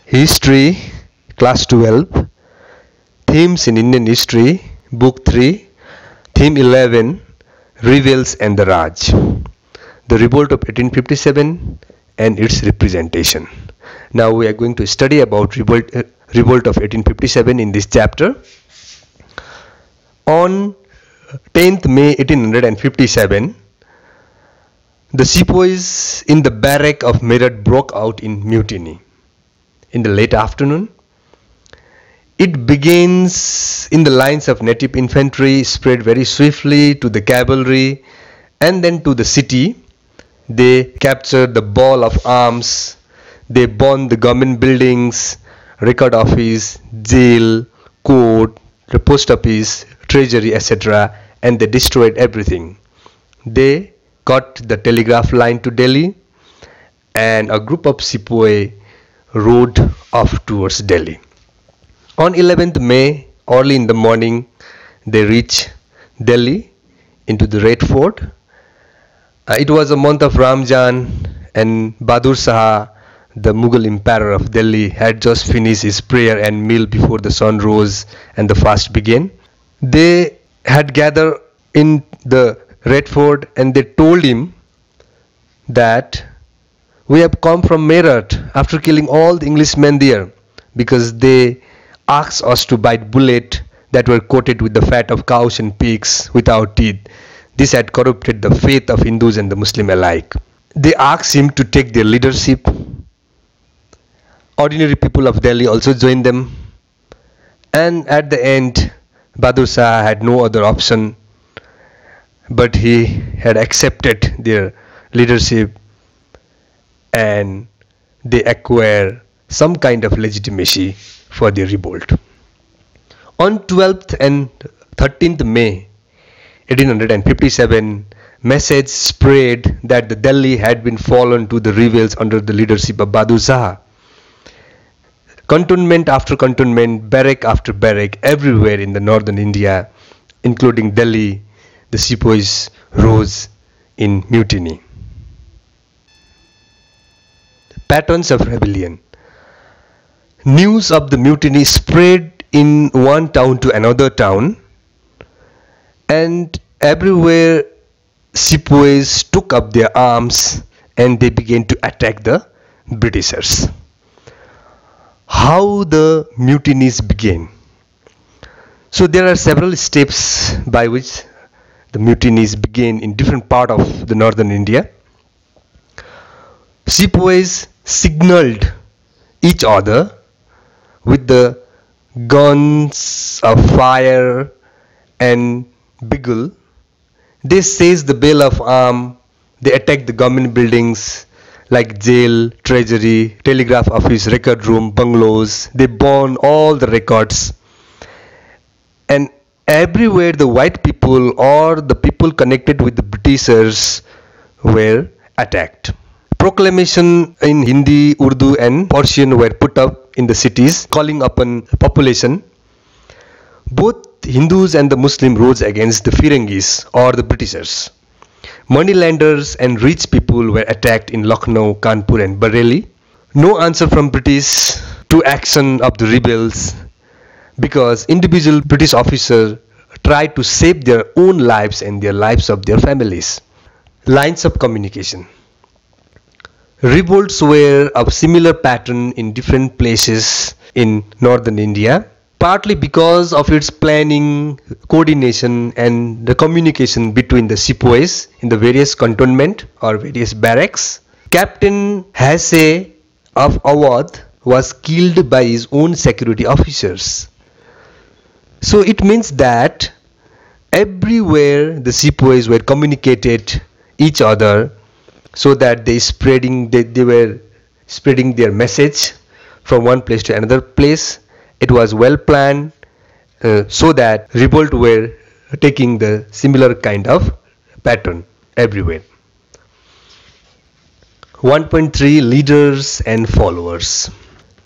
History, Class 12, Themes in Indian History, Book 3, Theme 11, Rebels and the Raj. The Revolt of 1857 and its representation. Now we are going to study about Revolt of 1857 in this chapter. On 10th May 1857, the sepoys in the barrack of Meerut broke out in mutiny. In the late afternoon, it begins in the lines of native infantry, spread very swiftly to the cavalry and then to the city. They captured the ball of arms, they burned the government buildings, record office, jail, court, the post office, treasury, etc., and they destroyed everything. They cut the telegraph line to Delhi, and a group of sepoy rode off towards Delhi. On 11th May, early in the morning, they reached Delhi into the Red Fort. It was a month of Ramzan, and Bahadur Shah, the Mughal emperor of Delhi, had just finished his prayer and meal before the sun rose and the fast began. They had gathered in the Red Fort and they told him that we have come from Meerut after killing all the Englishmen there, because they asked us to bite bullets that were coated with the fat of cows and pigs without teeth. This had corrupted the faith of Hindus and the Muslim alike. They asked him to take their leadership. Ordinary people of Delhi also joined them. And at the end, Bahadur Shah had no other option, but he had accepted their leadership, and they acquire some kind of legitimacy for their revolt. On 12th and 13th May 1857, message spread that the Delhi had been fallen to the rebels under the leadership of Bahadur Shah. Cantonment after cantonment, barrack after barrack, everywhere in the northern India, including Delhi, the sepoys rose in mutiny. Patterns of rebellion. News of the mutiny spread in one town to another town, and everywhere sepoys took up their arms and they began to attack the Britishers. How the mutinies began? So there are several steps by which the mutinies began in different parts of the northern India. Sepoys signaled each other with the guns of fire and bugle. They seized the bell of arms, they attacked the government buildings like jail, treasury, telegraph office, record room, bungalows. They burned all the records. And everywhere the white people or the people connected with the Britishers were attacked. Proclamation in Hindi, Urdu and Persian were put up in the cities, calling upon the population. Both Hindus and the Muslims rose against the Firangis or the Britishers. Moneylenders and rich people were attacked in Lucknow, Kanpur and Bareilly. No answer from British to action of the rebels, because individual British officers tried to save their own lives and their lives of their families. Lines of communication. Revolts were of similar pattern in different places in northern India, partly because of its planning, coordination and the communication between the sepoys in the various cantonment or various barracks. Captain Hasse of Awadh was killed by his own security officers. So it means that everywhere the sepoys were communicated each other, so that they were spreading their message from one place to another place. It was well planned, so that revolt were taking the similar kind of pattern everywhere. 1.3 Leaders and followers.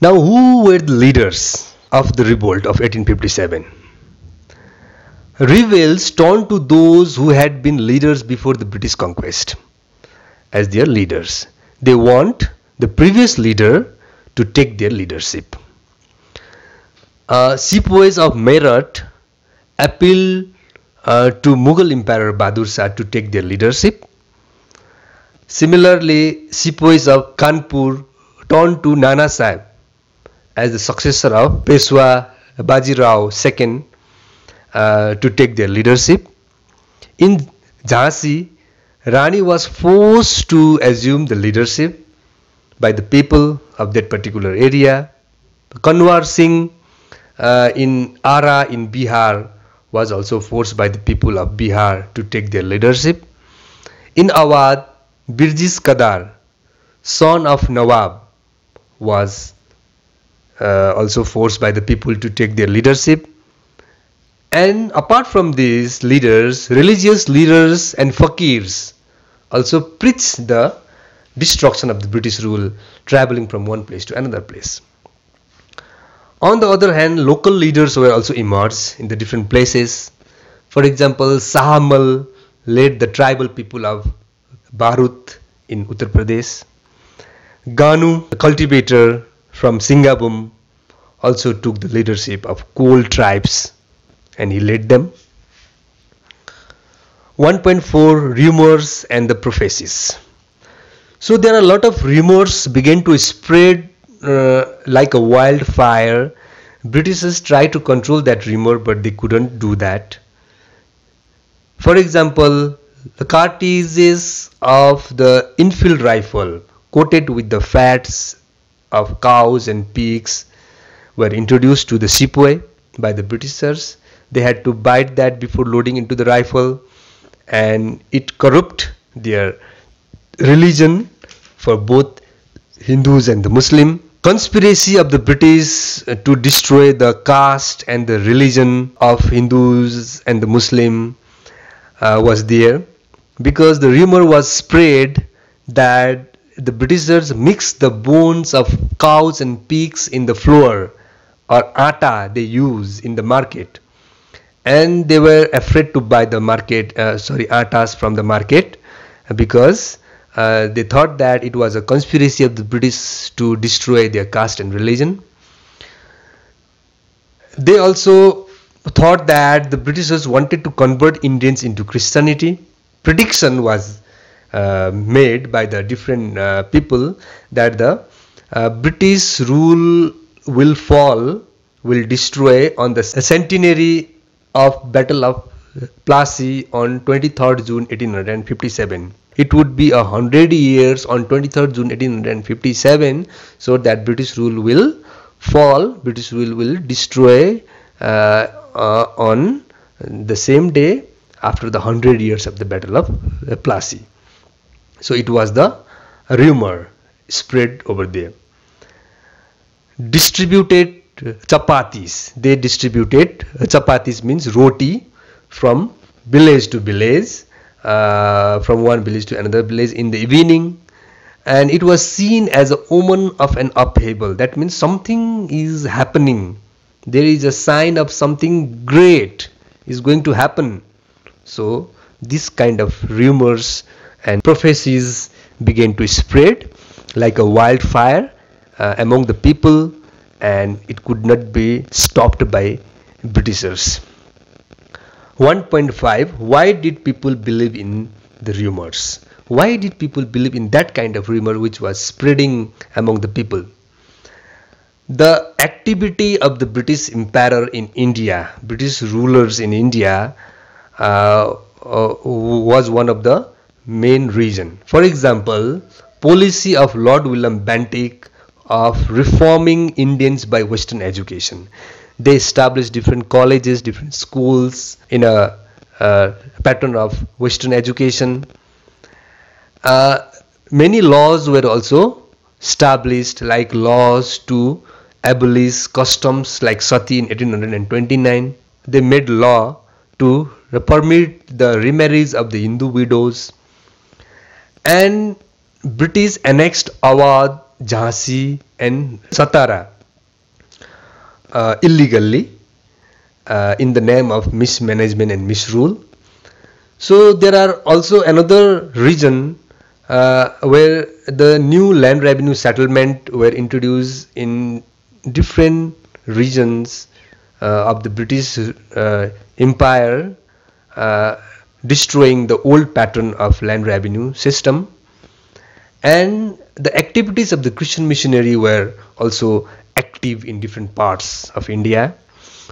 Now, who were the leaders of the revolt of 1857? Rebels turned to those who had been leaders before the British conquest as their leaders. They want the previous leader to take their leadership. Sepoys of Meerut appealed to Mughal Emperor Bahadur Shah to take their leadership. Similarly, Sepoys of Kanpur turned to Nana Sahib as the successor of Peshwa Bajirao II to take their leadership. In Jhansi, Rani was forced to assume the leadership by the people of that particular area. Kanwar Singh in Ara in Bihar was also forced by the people of Bihar to take their leadership. In Awadh, Birjis Kadar, son of Nawab, was also forced by the people to take their leadership. And apart from these leaders, religious leaders and fakirs also preached the destruction of the British rule, traveling from one place to another place. On the other hand, local leaders were also emerged in the different places. For example, Sahamal led the tribal people of Bharut in Uttar Pradesh. Ganu, the cultivator from Singabum, also took the leadership of Kol tribes and he led them. 1.4 Rumors and the prophecies. So there are a lot of rumors began to spread like a wildfire. Britishers tried to control that rumor, but they couldn't do that. For example, the cartridges of the Enfield rifle coated with the fats of cows and pigs were introduced to the sepoy by the Britishers. They had to bite that before loading into the rifle, and it corrupt their religion for both Hindus and the Muslim. Conspiracy of the British to destroy the caste and the religion of Hindus and the Muslim was there, because the rumor was spread that the Britishers mixed the bones of cows and pigs in the flour or atta they use in the market, and they were afraid to buy the attas from the market because they thought that it was a conspiracy of the British to destroy their caste and religion. They also thought that the Britishers wanted to convert Indians into Christianity. Prediction was made by the different people that the British rule will fall, will destroy on the centenary of Battle of Plassey on 23rd June 1857. It would be 100 years on 23rd June 1857, so that British rule will fall, British rule will destroy on the same day after the 100 years of the Battle of Plassey. So it was the rumor spread over there. Distributed chapatis. They distributed, chapatis means roti, from village to village, from one village to another village in the evening, and it was seen as an omen of an upheaval. That means something is happening. There is a sign of something great is going to happen. So this kind of rumors and prophecies began to spread like a wildfire among the people, and it could not be stopped by Britishers. 1.5 Why did people believe in the rumors? Why did people believe in that kind of rumor which was spreading among the people? The activity of the British Emperor in India, British rulers in India, was one of the main reason. For example, policy of Lord William Bentinck of reforming Indians by Western education. They established different colleges, different schools in a pattern of Western education. Many laws were also established, like laws to abolish customs like sati in 1829. They made law to permit the remarriage of the Hindu widows. And British annexed Awadh, Jhansi and Satara illegally in the name of mismanagement and misrule. So there are also another region where the new land revenue settlement were introduced in different regions of the British Empire, destroying the old pattern of land revenue system, and the activities of the Christian missionary were also active in different parts of India.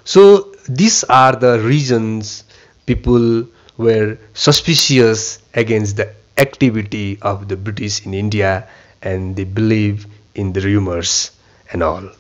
So these are the reasons people were suspicious against the activity of the British in India, and they believe in the rumors and all.